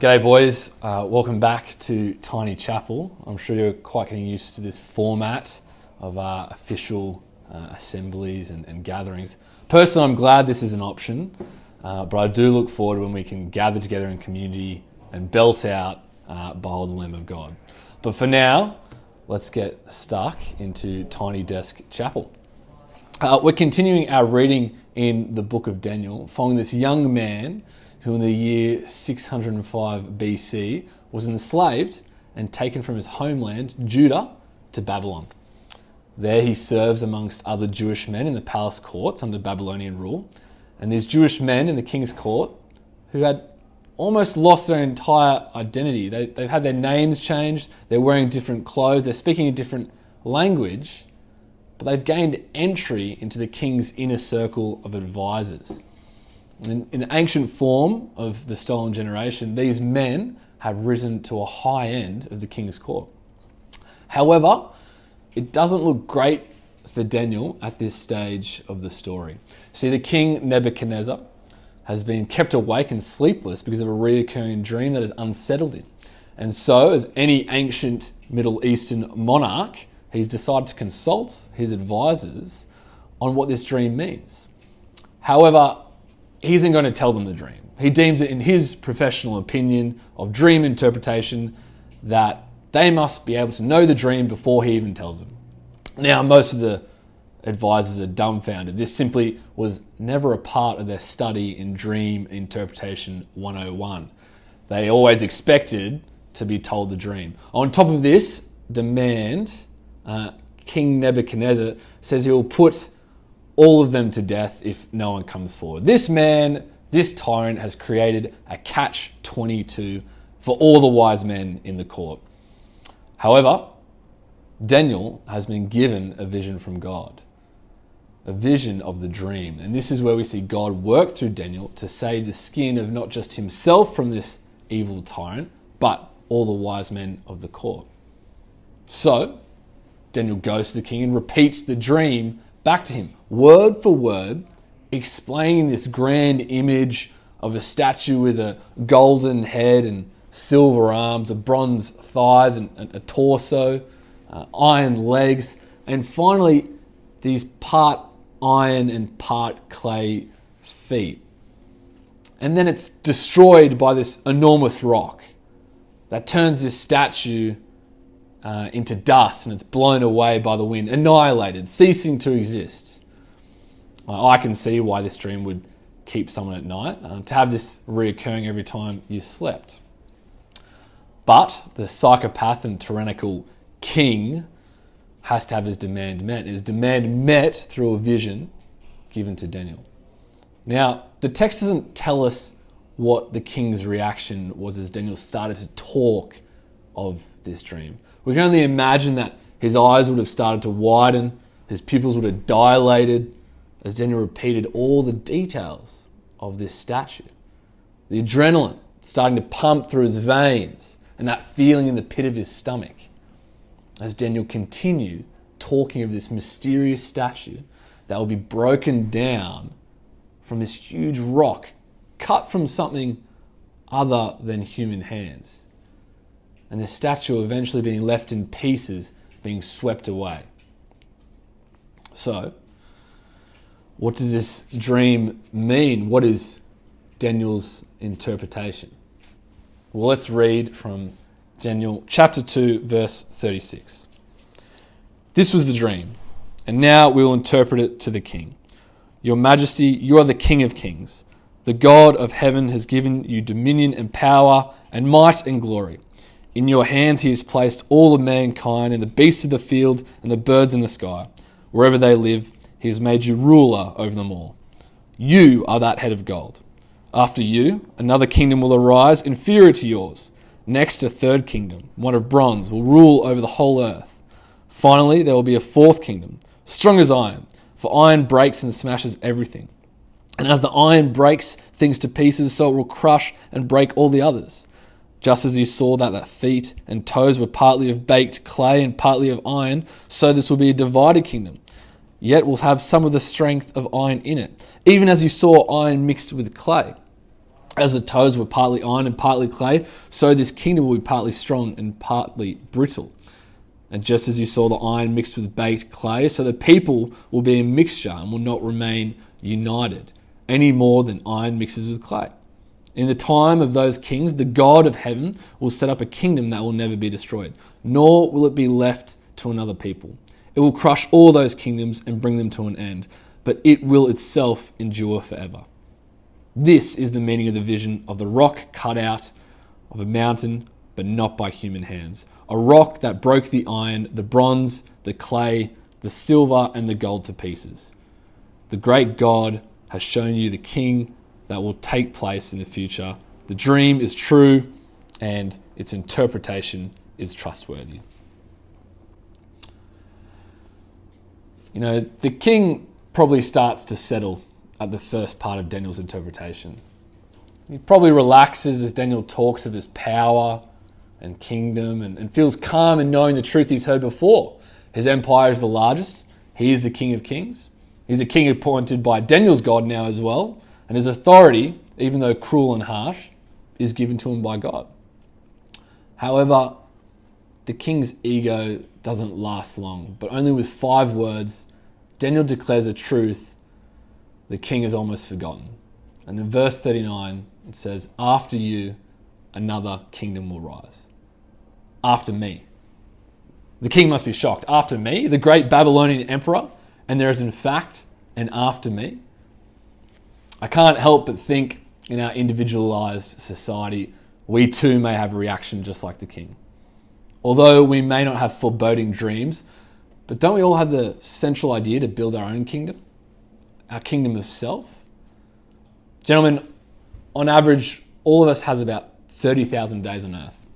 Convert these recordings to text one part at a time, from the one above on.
G'day boys, welcome back to Tiny Chapel. I'm sure you're quite getting used to this format of our official assemblies and gatherings. Personally, I'm glad this is an option, but I do look forward when we can gather together in community and belt out Behold the Lamb of God. But for now, let's get stuck into Tiny Desk Chapel. We're continuing our reading in the book of Daniel, following this young man who in the year 605 BC was enslaved and taken from his homeland, Judah, to Babylon. There he serves amongst other Jewish men in the palace courts under Babylonian rule. And these Jewish men in the king's court, who had almost lost their entire identity. They've had their names changed, they're wearing different clothes, they're speaking a different language, but they've gained entry into the king's inner circle of advisors. In the ancient form of the stolen generation, these men have risen to a high end of the king's court. However, it doesn't look great for Daniel at this stage of the story. See, the king Nebuchadnezzar has been kept awake and sleepless because of a recurring dream that has unsettled him. And so, as any ancient Middle Eastern monarch, he's decided to consult his advisors on what this dream means. However, he isn't going to tell them the dream. He deems it, in his professional opinion of dream interpretation, that they must be able to know the dream before he even tells them. Now, most of the advisors are dumbfounded. This simply was never a part of their study in Dream Interpretation 101. They always expected to be told the dream. On top of this demand, King Nebuchadnezzar says he will put all of them to death if no one comes forward. This man, this tyrant, has created a catch-22 for all the wise men in the court. However, Daniel has been given a vision from God, a vision of the dream. And this is where we see God work through Daniel to save the skin of not just himself from this evil tyrant, but all the wise men of the court. So, Daniel goes to the king and repeats the dream back to him, word for word, explaining this grand image of a statue with a golden head and silver arms, a bronze thighs and a torso, iron legs, and finally these part iron and part clay feet. And then it's destroyed by this enormous rock that turns this statue into dust, and it's blown away by the wind, annihilated, ceasing to exist. I can see why this dream would keep someone at night, to have this reoccurring every time you slept. But the psychopath and tyrannical king has to have his demand met. His demand met through a vision given to Daniel. Now, the text doesn't tell us what the king's reaction was as Daniel started to talk of this dream. We can only imagine that his eyes would have started to widen, his pupils would have dilated as Daniel repeated all the details of this statue. The adrenaline starting to pump through his veins and that feeling in the pit of his stomach as Daniel continued talking of this mysterious statue that will be broken down from this huge rock cut from something other than human hands. And the statue eventually being left in pieces, being swept away. So, what does this dream mean? What is Daniel's interpretation? Well, let's read from Daniel chapter 2, verse 36. This was the dream, and now we will interpret it to the king. Your Majesty, you are the King of Kings. The God of heaven has given you dominion and power and might and glory. In your hands he has placed all of mankind and the beasts of the field and the birds in the sky. Wherever they live, he has made you ruler over them all. You are that head of gold. After you, another kingdom will arise inferior to yours. Next, a third kingdom, one of bronze, will rule over the whole earth. Finally, there will be a fourth kingdom, strong as iron, for iron breaks and smashes everything. And as the iron breaks things to pieces, so it will crush and break all the others. Just as you saw that feet and toes were partly of baked clay and partly of iron, so this will be a divided kingdom. Yet will have some of the strength of iron in it, even as you saw iron mixed with clay. As the toes were partly iron and partly clay, so this kingdom will be partly strong and partly brittle. And just as you saw the iron mixed with baked clay, so the people will be a mixture and will not remain united, any more than iron mixes with clay. In the time of those kings, the God of heaven will set up a kingdom that will never be destroyed, nor will it be left to another people. It will crush all those kingdoms and bring them to an end, but it will itself endure forever. This is the meaning of the vision of the rock cut out of a mountain, but not by human hands. A rock that broke the iron, the bronze, the clay, the silver, and the gold to pieces. The great God has shown you the king that will take place in the future. The dream is true and its interpretation is trustworthy. You know, the king probably starts to settle at the first part of Daniel's interpretation. He probably relaxes as Daniel talks of his power and kingdom and feels calm in knowing the truth he's heard before. His empire is the largest. He is the King of Kings. He's a king appointed by Daniel's God now as well. And his authority, even though cruel and harsh, is given to him by God. However, the king's ego doesn't last long, but only with 5 words, Daniel declares a truth the king has almost forgotten. And in verse 39, it says, "After you, another kingdom will rise." After me. The king must be shocked. After me, the great Babylonian emperor, and there is in fact an after me. I can't help but think in our individualized society, we too may have a reaction just like the king. Although we may not have foreboding dreams, but don't we all have the central idea to build our own kingdom? Our kingdom of self? Gentlemen, on average, all of us has about 30,000 days on earth.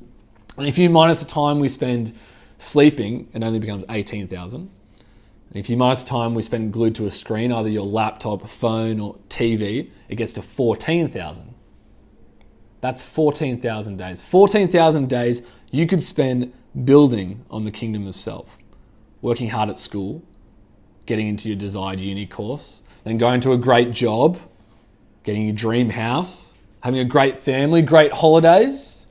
And if you minus the time we spend sleeping, it only becomes 18,000. And if you minus the time we spend glued to a screen, either your laptop, phone, or TV, it gets to 14,000. That's 14,000 days. 14,000 days you could spend building on the kingdom of self. Working hard at school, getting into your desired uni course, then going to a great job, getting your dream house, having a great family, great holidays,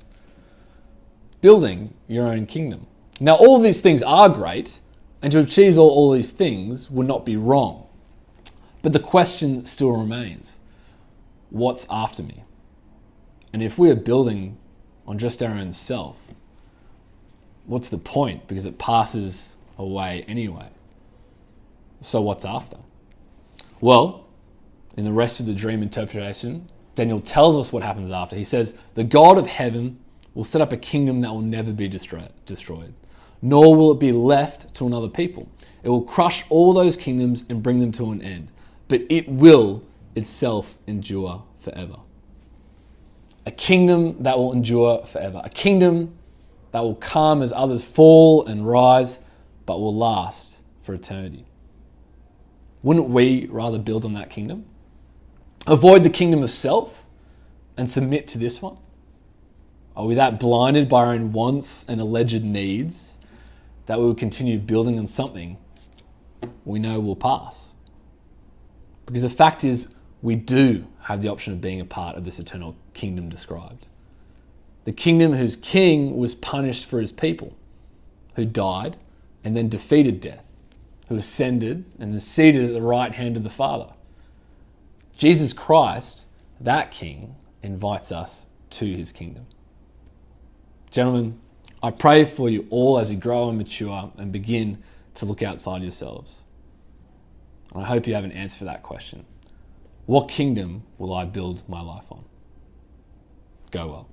building your own kingdom. Now, all of these things are great, and to achieve all these things would not be wrong. But the question still remains, what's after me? And if we are building on just our own self, what's the point? Because it passes away anyway. So what's after? Well, in the rest of the dream interpretation, Daniel tells us what happens after. He says, the God of heaven will set up a kingdom that will never be destroyed, nor will it be left to another people. It will crush all those kingdoms and bring them to an end, but it will itself endure forever. A kingdom that will endure forever. A kingdom that will come as others fall and rise, but will last for eternity. Wouldn't we rather build on that kingdom? Avoid the kingdom of self and submit to this one? Are we that blinded by our own wants and alleged needs that we will continue building on something we know will pass? Because the fact is, we do have the option of being a part of this eternal kingdom described. The kingdom whose king was punished for his people, who died and then defeated death, who ascended and is seated at the right hand of the Father. Jesus Christ, that king, invites us to his kingdom. Gentlemen, I pray for you all as you grow and mature and begin to look outside yourselves. And I hope you have an answer for that question. What kingdom will I build my life on? Go well.